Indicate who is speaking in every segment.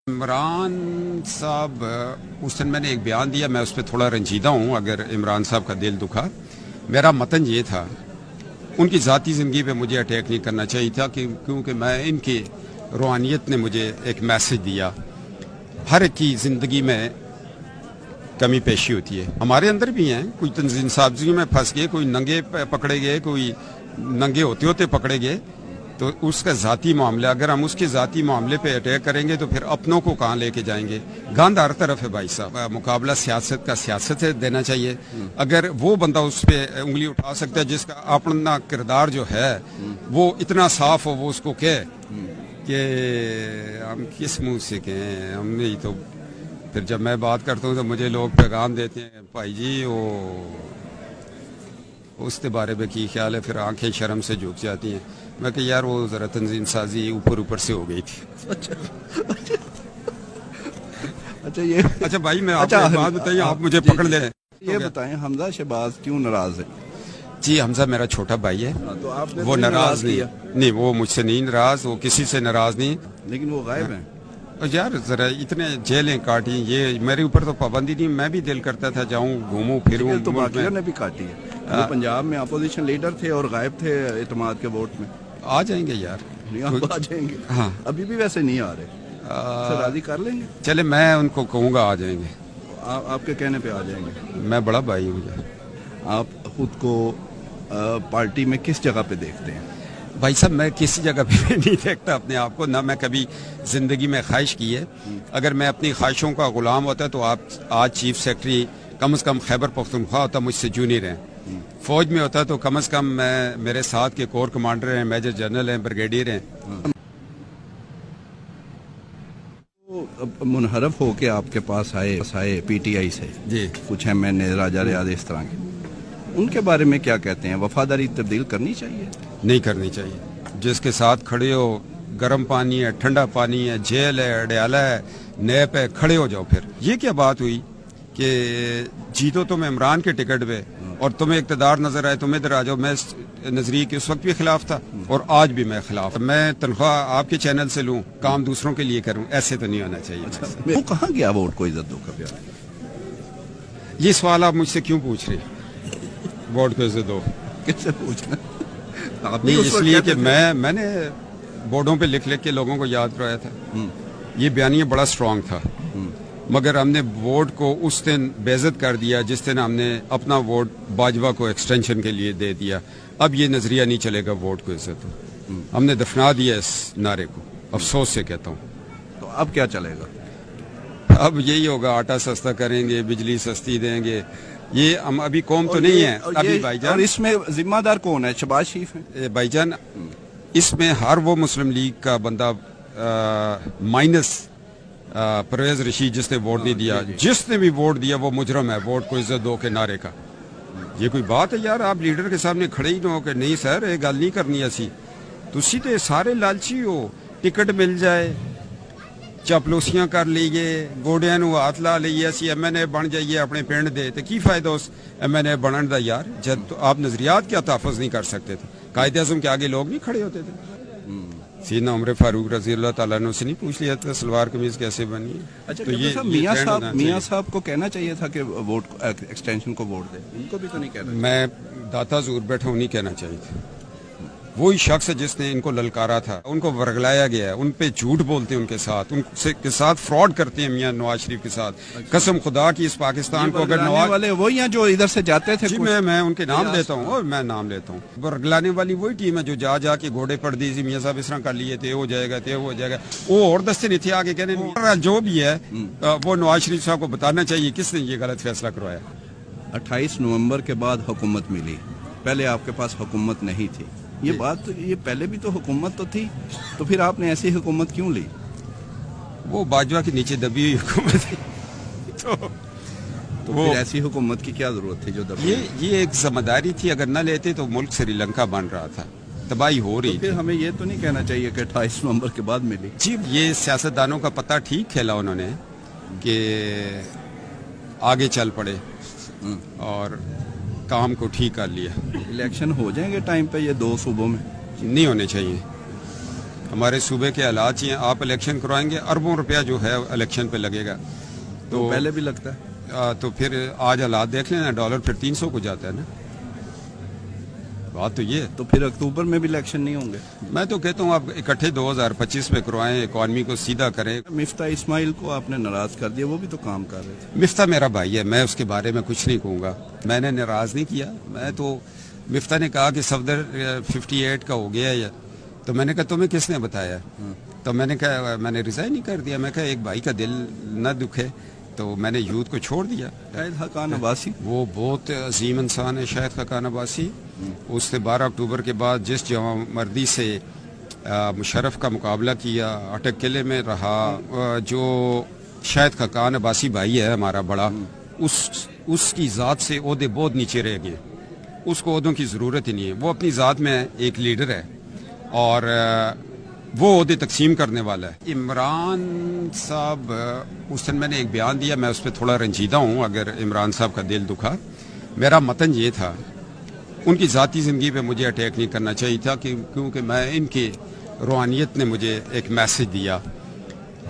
Speaker 1: عمران صاحب اس دن میں نے ایک بیان دیا، میں اس پہ تھوڑا رنجیدہ ہوں اگر عمران صاحب کا دل دکھا۔ میرا متن یہ تھا، ان کی ذاتی زندگی پہ مجھے اٹیک نہیں کرنا چاہیے تھا کیونکہ میں ان کی روحانیت نے مجھے ایک میسج دیا۔ ہر ایک کی زندگی میں کمی پیشی ہوتی ہے، ہمارے اندر بھی ہیں، کوئی تنظیم سازی میں پھنس گئے، کوئی ننگے پکڑے گئے، کوئی ننگے ہوتے ہوتے پکڑے گئے، تو اس کا ذاتی معاملہ، اگر ہم اس کے ذاتی معاملے پہ اٹیک کریں گے تو پھر اپنوں کو کہاں لے کے جائیں گے؟ گاند ہر طرف ہے بھائی صاحب، مقابلہ سیاست کا سیاست سے دینا چاہیے۔ اگر وہ بندہ اس پہ انگلی اٹھا سکتا ہے جس کا اپنا کردار جو ہے وہ اتنا صاف ہو، وہ اس کو کہے کہ ہم کس منہ سے کہیں، ہم نہیں، تو پھر جب میں بات کرتا ہوں تو مجھے لوگ پیغام دیتے ہیں بھائی جی وہ اس کے بارے میں کی خیال ہے، پھر آنکھیں شرم سے جھک جاتی ہیں۔ میں کہ یار وہ ذرا تنظیم سازی اوپر سے ہو گئی تھی۔ اچھا بھائی، میں آپ کو ایک بات بتائیے، آپ مجھے پکڑ لیں،
Speaker 2: یہ بتائیں حمزہ شہباز کیوں ناراض ہے؟
Speaker 1: جی حمزہ میرا چھوٹا بھائی ہے،
Speaker 2: تو آپ نے
Speaker 1: وہ ناراض نہیں، وہ مجھ سے نہیں ناراض، وہ کسی سے ناراض نہیں،
Speaker 2: لیکن وہ غائب ہیں۔
Speaker 1: یار ذرا اتنے جیلیں کاٹی، یہ میرے اوپر تو پابندی نہیں، میں بھی دل کرتا تھا جاؤں گھوموں پھروں،
Speaker 2: تو باقیوں نے بھی کاٹی ہے۔ وہ پنجاب میں اپوزیشن لیڈر تھے اور غائب تھے اعتماد کے ووٹ میں۔
Speaker 1: آ جائیں گے یار،
Speaker 2: آ جائیں گے،
Speaker 1: ہاں
Speaker 2: ابھی بھی ویسے نہیں آ رہے، راضی کر لیں گے؟
Speaker 1: چلے میں ان کو کہوں گا آ جائیں گے،
Speaker 2: آپ کے کہنے پہ آ جائیں گے؟
Speaker 1: میں بڑا بھائی ہوں یار۔
Speaker 2: آپ خود کو پارٹی میں کس جگہ پہ دیکھتے ہیں؟
Speaker 1: بھائی صاحب میں کسی جگہ پہ نہیں دیکھتا اپنے آپ کو، نہ میں کبھی زندگی میں خواہش کی ہے۔ اگر میں اپنی خواہشوں کا غلام ہوتا تو آپ آج چیف سیکرٹری کم از کم خیبر پختونخوا ہوتا، مجھ سے جونیئر ہیں، فوج میں ہوتا تو کم از کم میں میرے ساتھ کے کور کمانڈر ہیں، میجر جنرل ہیں، بریگیڈیئر ہیں۔
Speaker 2: منحرف ہو کے آپ کے پاس آئے پی ٹی آئی سے
Speaker 1: جی،
Speaker 2: کچھ ہیں، میں نے راجہ ریاض اس طرح کے، ان کے بارے میں کیا کہتے ہیں؟ وفاداری تبدیل کرنی چاہیے؟ نہیں
Speaker 1: کرنی چاہیے۔ جس کے ساتھ کھڑے ہو، گرم پانی ہے، ٹھنڈا پانی ہے، جیل ہے، اڈیالہ ہے، نیب ہے، کھڑے ہو جاؤ۔ پھر یہ کیا بات ہوئی کہ جیتو تم عمران کے ٹکٹ پہ اور تمہیں اقتدار نظر آئے تم ادھر آ جاؤ؟ میں نظریے کے اس وقت بھی خلاف تھا اور آج بھی میں خلاف، میں تنخواہ آپ کے چینل سے لوں، کام دوسروں کے لیے کروں، ایسے تو نہیں ہونا چاہیے۔
Speaker 2: وہ کہاں گیا ووٹ کو عزت دو کا پیار؟
Speaker 1: یہ سوال آپ مجھ سے کیوں پوچھ رہے ہیں؟ ووٹ کو عزت دو
Speaker 2: کس سے پوچھنا؟
Speaker 1: نہیں، اس لیے کہ میں نے بورڈوں پہ لکھ کے لوگوں کو یاد کرایا تھا۔ یہ بیانیہ بڑا سٹرونگ تھا، مگر ہم نے ووٹ کو اس دن بے عزت کر دیا جس دن ہم نے اپنا ووٹ باجوہ کو ایکسٹینشن کے لیے دے دیا۔ اب یہ نظریہ نہیں چلے گا ووٹ کو عزت ہو، ہم نے دفنا دیا اس نعرے کو، افسوس سے کہتا ہوں۔
Speaker 2: تو اب کیا چلے گا؟
Speaker 1: اب یہی ہوگا، آٹا سستا کریں گے، بجلی سستی دیں گے، یہ ہم ابھی قوم تو نہیں ہے ابھی بھائی جان۔
Speaker 2: اور اس میں ذمہ دار کون ہے؟ شہباز شریف ہیں
Speaker 1: بھائی جان، اس میں ہر وہ مسلم لیگ کا بندہ مائنس پرویز رشید جس نے ووٹ نہیں دیا، جس نے بھی ووٹ دیا وہ مجرم ہے ووٹ کو عزت دو کے نعرے کا۔ یہ کوئی بات ہے یار؟ آپ لیڈر کے سامنے کھڑے ہی نہ ہو کہ نہیں سر یہ گل نہیں کرنی اسی، تسی تے سارے لالچی ہو، ٹکٹ مل جائے چاپلوسیاں کر لیے، گوڑیاں نو ہاتھ لا لیے، اسی ایم این اے بن جائیے اپنے پنڈ دے، تو کی فائدہ اس ایم این اے بنن دا یار، جب تو آپ نظریات کیا تحفظ نہیں کر سکتے تھے؟ قائد اعظم کے آگے لوگ نہیں کھڑے ہوتے تھے؟ سیدنا عمر فاروق رضی اللہ تعالیٰ عنہ سے نہیں پوچھ لیا تھا سلوار قمیض کیسے بنی ہے؟
Speaker 2: اچھا،
Speaker 1: تو
Speaker 2: میاں صاحب کو کہنا چاہیے تھا کہ ووٹ ایکسٹینشن کو ووٹ دے، ان کو بھی تو نہیں کہنا؟
Speaker 1: میں داتا زور بیٹھا ہوں، نہیں کہنا چاہیے تھا۔ وہی شخص جس نے ان کو للکارا تھا، ان کو ورگلایا گیا ہے، ان پہ جھوٹ بولتے ہیں، ان کے ساتھ فراڈ کرتے ہیں میاں نواز شریف کے ساتھ۔ قسم خدا کی اس پاکستان کو اگر نواز
Speaker 2: والے وہی ہیں جو ادھر سے جاتے تھے،
Speaker 1: جی میں ان کے نام لیتا ہوں اور میں نام لیتا ہوں، ورگلانے والی وہی ٹیم ہے جو جا کے گھوڑے پڑ دی تھی، میاں صاحب اس طرح کر لیے تھے، ہو جائے گا، وہ اور دستے نہیں تھے آگے کہنے، جو بھی ہے وہ نواز شریف صاحب کو بتانا چاہیے کس نے یہ غلط فیصلہ کروایا۔
Speaker 2: 28 نومبر کے بعد حکومت ملی، پہلے آپ کے پاس حکومت نہیں تھی، یہ بات یہ پہلے بھی تو حکومت تو تھی، تو پھر آپ نے ایسی حکومت کیوں لی؟
Speaker 1: وہ باجوہ کے نیچے دبی ہوئی حکومت تھی،
Speaker 2: تو پھر ایسی حکومت کی کیا ضرورت تھی جو دبی؟
Speaker 1: یہ ایک ذمہ داری تھی، اگر نہ لیتے تو ملک سری لنکا بن رہا تھا، تباہی ہو رہی تھی۔
Speaker 2: پھر ہمیں یہ تو نہیں کہنا چاہیے کہ 28 نومبر کے بعد ملی؟
Speaker 1: جی یہ سیاستدانوں کا پتہ ٹھیک کھیلا انہوں نے کہ آگے چل پڑے اور کام کو ٹھیک کر لیا۔
Speaker 2: الیکشن ہو جائیں گے ٹائم پہ یہ 2 صوبوں میں؟
Speaker 1: نہیں ہونے چاہیے، ہمارے صوبے کے حالات ہیں، آپ الیکشن کروائیں گے، اربوں روپیہ جو ہے الیکشن پہ لگے گا.
Speaker 2: تو پہلے بھی لگتا ہے.
Speaker 1: تو پھر آج حالات دیکھ لیں نا، ڈالر پھر 300 کو جاتا ہے نا. بات تو یہ.
Speaker 2: تو پھر اکتوبر میں بھی الیکشن نہیں ہوں گے؟
Speaker 1: میں تو کہتا ہوں آپ اکٹھے 2025 میں کروائیں، اکانومی کو سیدھا کریں.
Speaker 2: مفتاح اسماعیل کو آپ نے ناراض کر دیا، وہ بھی تو کام کر رہے تھے.
Speaker 1: مفتاح میرا بھائی ہے، میں اس کے بارے میں کچھ نہیں کہوں گا. میں نے ناراض نہیں کیا. میں تو مفتاح نے کہا کہ صفدر 58 کا ہو گیا ہے، تو میں نے کہا تمہیں کس نے بتایا؟ تو میں نے کہا میں نے ریزائن نہیں کر دیا. میں کہا ایک بھائی کا دل نہ دکھے، تو میں نے یوتھ کو چھوڑ دیا.
Speaker 2: شاہد خاقان عباسی
Speaker 1: وہ بہت عظیم انسان ہے، شاہد خاقان عباسی. اس نے 12 اکتوبر کے بعد جس جوان مردی سے مشرف کا مقابلہ کیا، اٹک قلعے میں رہا. جو شاہد خاقان عباسی بھائی ہے ہمارا بڑا، اس کی ذات سے عہدے بہت نیچے رہ گئے. اس کو عہدوں کی ضرورت ہی نہیں ہے. وہ اپنی ذات میں ایک لیڈر ہے اور وہ عہدے تقسیم کرنے والا ہے. عمران صاحب اس دن میں نے ایک بیان دیا، میں اس پہ تھوڑا رنجیدہ ہوں. اگر عمران صاحب کا دل دکھا، میرا متن یہ تھا، ان کی ذاتی زندگی پہ مجھے اٹیک نہیں کرنا چاہیے تھا، کیونکہ میں ان کی روحانیت نے مجھے ایک میسج دیا.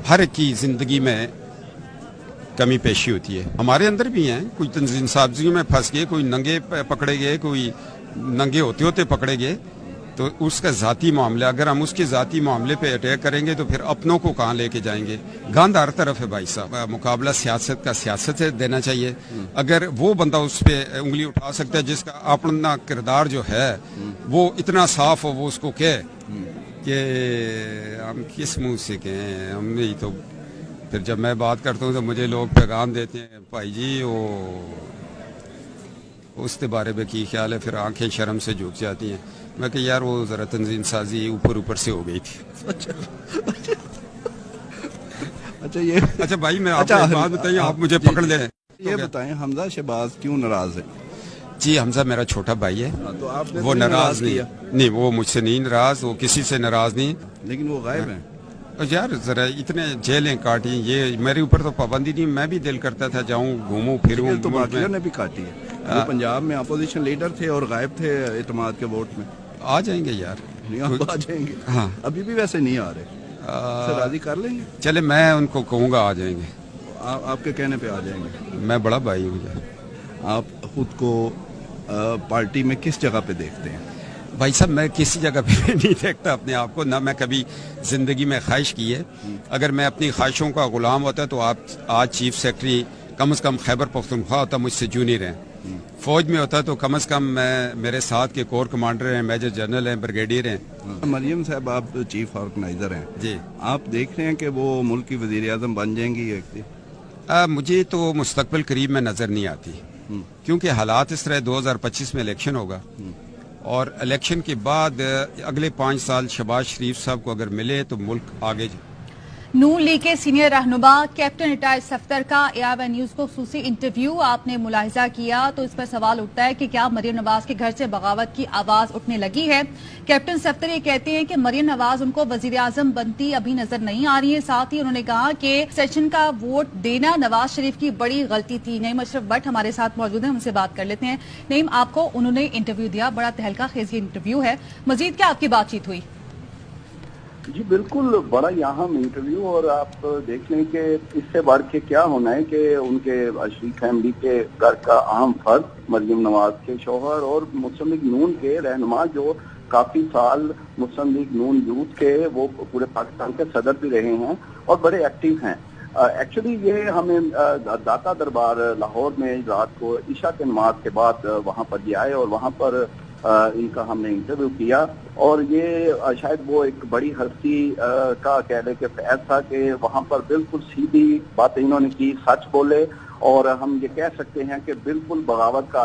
Speaker 1: ہر ایک کی زندگی میں کمی پیشی ہوتی ہے، ہمارے اندر بھی ہیں. کوئی تنظیم سازیوں میں پھنس گئے، کوئی ننگے پکڑے گئے، کوئی ننگے ہوتے ہوتے پکڑے گئے. تو اس کا ذاتی معاملہ، اگر ہم اس کے ذاتی معاملے پہ اٹیک کریں گے تو پھر اپنوں کو کہاں لے کے جائیں گے؟ گاند ہر طرف ہے بھائی صاحب. مقابلہ سیاست کا سیاست سے دینا چاہیے. اگر وہ بندہ اس پہ انگلی اٹھا سکتا ہے جس کا اپنا کردار جو ہے وہ اتنا صاف ہو، وہ اس کو کہے کہ ہم کس منہ سے کہیں، ہم نہیں. تو پھر جب میں بات کرتا ہوں تو مجھے لوگ پیغام دیتے ہیں، بھائی جی وہ اس کے بارے میں کی خیال ہے؟ پھر آنکھیں شرم سے جھک جاتی ہیں. میں کہ یار وہ ذرا تنظیم سازی اوپر سے ہو گئی تھی. اچھا بھائی میں آپ کو ایک بات بتائیے، آپ مجھے پکڑ لیں.
Speaker 2: یہ بتائیں حمزہ شہباز کیوں ناراض ہے؟
Speaker 1: جی حمزہ میرا چھوٹا بھائی ہے،
Speaker 2: تو آپ نے
Speaker 1: وہ ناراض نہیں، وہ مجھ سے نہیں ناراض، وہ کسی سے ناراض نہیں.
Speaker 2: لیکن وہ غائب ہیں.
Speaker 1: یار ذرا اتنے جیلیں کاٹی، یہ میرے اوپر تو پابندی نہیں. میں بھی دل کرتا تھا جاؤں گھوموں پھروں.
Speaker 2: تو باقیوں نے بھی کاٹی ہے. وہ پنجاب میں اپوزیشن لیڈر تھے اور غائب تھے اعتماد کے ووٹ میں.
Speaker 1: آ جائیں گے یار،
Speaker 2: آ جائیں گے.
Speaker 1: ہاں
Speaker 2: ابھی بھی ویسے نہیں آ رہے. راضی کر لیں گے.
Speaker 1: چلے میں ان کو کہوں گا آ جائیں گے.
Speaker 2: آپ کے کہنے پہ آ جائیں گے.
Speaker 1: میں بڑا بھائی ہوں یار.
Speaker 2: آپ خود کو پارٹی میں کس جگہ پہ دیکھتے ہیں؟
Speaker 1: بھائی صاحب میں کسی جگہ پہ نہیں دیکھتا اپنے آپ کو، نہ میں کبھی زندگی میں خواہش کی ہے. اگر میں اپنی خواہشوں کا غلام ہوتا تو آپ آج چیف سیکرٹری کم از کم خیبر پختونخوا ہوتا، مجھ سے جونیئر ہیں. فوج میں ہوتا تو کم از کم میرے ساتھ کے کور کمانڈر ہیں، میجر جنرل ہیں، بریگیڈیئر ہیں.
Speaker 2: مریم صاحب آپ چیف آرگنائزر ہیں
Speaker 1: جی،
Speaker 2: آپ دیکھ رہے ہیں کہ وہ ملک کی وزیر اعظم بن جائیں گی ایک دن؟
Speaker 1: مجھے تو مستقبل قریب میں نظر نہیں آتی، کیونکہ حالات اس طرح 2025 میں الیکشن ہوگا، اور الیکشن کے بعد اگلے 5 سال شہباز شریف صاحب کو اگر ملے تو ملک آگے.
Speaker 3: نون لیگ کے سینئر رہنما کیپٹن ریٹائرڈ صفدر کا AIY نیوز کو خصوصی انٹرویو آپ نے ملاحظہ کیا تو اس پر سوال اٹھتا ہے کہ کیا مریم نواز کے گھر سے بغاوت کی آواز اٹھنے لگی ہے؟ کیپٹن صفدر یہ کہتے ہیں کہ مریم نواز ان کو وزیر اعظم بنتی ابھی نظر نہیں آ رہی ہے. ساتھ ہی انہوں نے کہا کہ سیشن کا ووٹ دینا نواز شریف کی بڑی غلطی تھی. نعیم اشرف بٹ ہمارے ساتھ موجود ہیں، ان سے بات کر لیتے ہیں. نعیم، آپ کو انہوں نے انٹرویو دیا، بڑا تہلکہ خیز انٹرویو ہے، مزید کیا آپ کی بات چیت ہوئی؟
Speaker 4: جی بالکل، بڑا اہم انٹرویو، اور آپ دیکھ لیں کہ اس سے بڑھ کے کیا ہونا ہے کہ ان کے شریف فیملی کے گھر کا اہم فرد مریم نواز کے شوہر اور مسلم لیگ نون کے رہنما جو کافی سال مسلم لیگ نون یوتھ کے وہ پورے پاکستان کے صدر بھی رہے ہیں اور بڑے ایکٹیو ہیں. ایکچولی یہ ہمیں داتا دربار لاہور میں رات کو عشاء کے نماز کے بعد وہاں پر یہ آئے اور وہاں پر ان کا ہم نے انٹرویو کیا، اور یہ شاید وہ ایک بڑی ہستی کا کہہ لے کہ فیض تھا کہ وہاں پر بالکل سیدھی باتیں انہوں نے کی، سچ بولے، اور ہم یہ کہہ سکتے ہیں کہ بالکل بغاوت کا